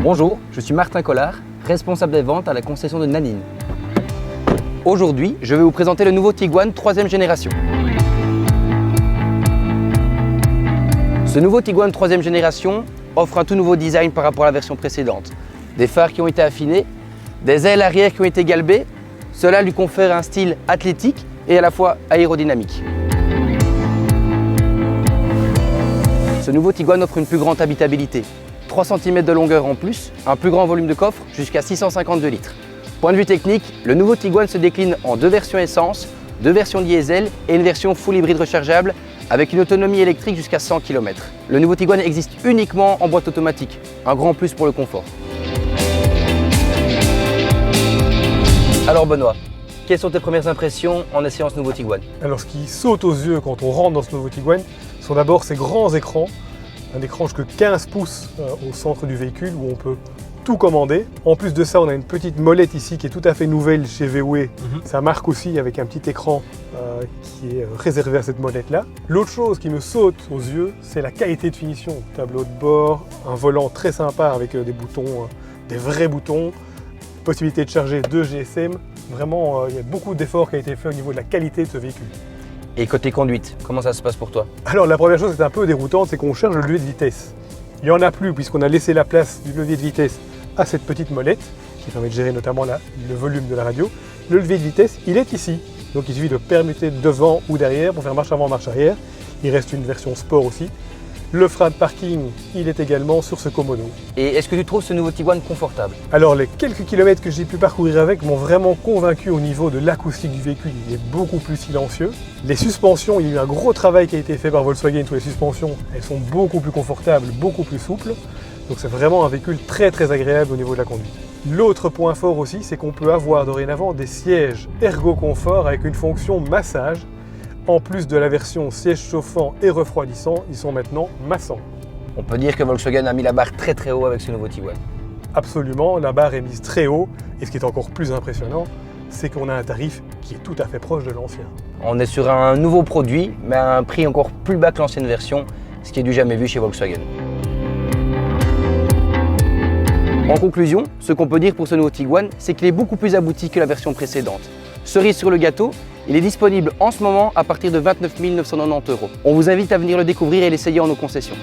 Bonjour, je suis Martin Collard, responsable des ventes à la concession de Nanine. Aujourd'hui, je vais vous présenter le nouveau Tiguan 3e génération. Ce nouveau Tiguan 3e génération offre un tout nouveau design par rapport à la version précédente. Des phares qui ont été affinés, des ailes arrière qui ont été galbées. Cela lui confère un style athlétique et à la fois aérodynamique. Ce nouveau Tiguan offre une plus grande habitabilité. 3 cm de longueur en plus, un plus grand volume de coffre jusqu'à 652 litres. Point de vue technique, le nouveau Tiguan se décline en 2 versions essence, 2 versions diesel et une version full hybride rechargeable avec une autonomie électrique jusqu'à 100 km. Le nouveau Tiguan existe uniquement en boîte automatique, un grand plus pour le confort. Alors Benoît, quelles sont tes premières impressions en essayant ce nouveau Tiguan? Alors ce qui saute aux yeux quand on rentre dans ce nouveau Tiguan sont d'abord ces grands écrans, un écran jusqu'à 15 pouces au centre du véhicule où on peut tout commander. En plus de ça, on a une petite molette ici qui est tout à fait nouvelle chez VW. Ça marque aussi avec un petit écran qui est réservé à cette molette-là. L'autre chose qui me saute aux yeux, c'est la qualité de finition. Tableau de bord, un volant très sympa avec des boutons, des vrais boutons, possibilité de charger 2 GSM. Vraiment, il y a beaucoup d'efforts qui a été fait au niveau de la qualité de ce véhicule. Et côté conduite, comment ça se passe pour toi? Alors la première chose qui est un peu déroutante, c'est qu'on cherche le levier de vitesse. Il n'y en a plus puisqu'on a laissé la place du levier de vitesse à cette petite molette qui permet de gérer notamment le volume de la radio. Le levier de vitesse, il est ici. Donc il suffit de permuter devant ou derrière pour faire marche avant, marche arrière. Il reste une version sport aussi. Le frein de parking, il est également sur ce commodo. Et est-ce que tu trouves ce nouveau Tiguan confortable? Alors les quelques kilomètres que j'ai pu parcourir avec m'ont vraiment convaincu au niveau de l'acoustique du véhicule. Il est beaucoup plus silencieux. Les suspensions, il y a eu un gros travail qui a été fait par Volkswagen sur les suspensions. Elles sont beaucoup plus confortables, beaucoup plus souples. Donc c'est vraiment un véhicule très agréable au niveau de la conduite. L'autre point fort aussi, c'est qu'on peut avoir dorénavant des sièges ergo confort avec une fonction massage. En plus de la version siège chauffant et refroidissant, ils sont maintenant massants. On peut dire que Volkswagen a mis la barre très haut avec ce nouveau Tiguan. Absolument, la barre est mise très haut et ce qui est encore plus impressionnant, c'est qu'on a un tarif qui est tout à fait proche de l'ancien. On est sur un nouveau produit, mais à un prix encore plus bas que l'ancienne version, ce qui est du jamais vu chez Volkswagen. En conclusion, ce qu'on peut dire pour ce nouveau Tiguan, c'est qu'il est beaucoup plus abouti que la version précédente. Cerise sur le gâteau, il est disponible en ce moment à partir de 29 990 €. On vous invite à venir le découvrir et l'essayer en nos concessions.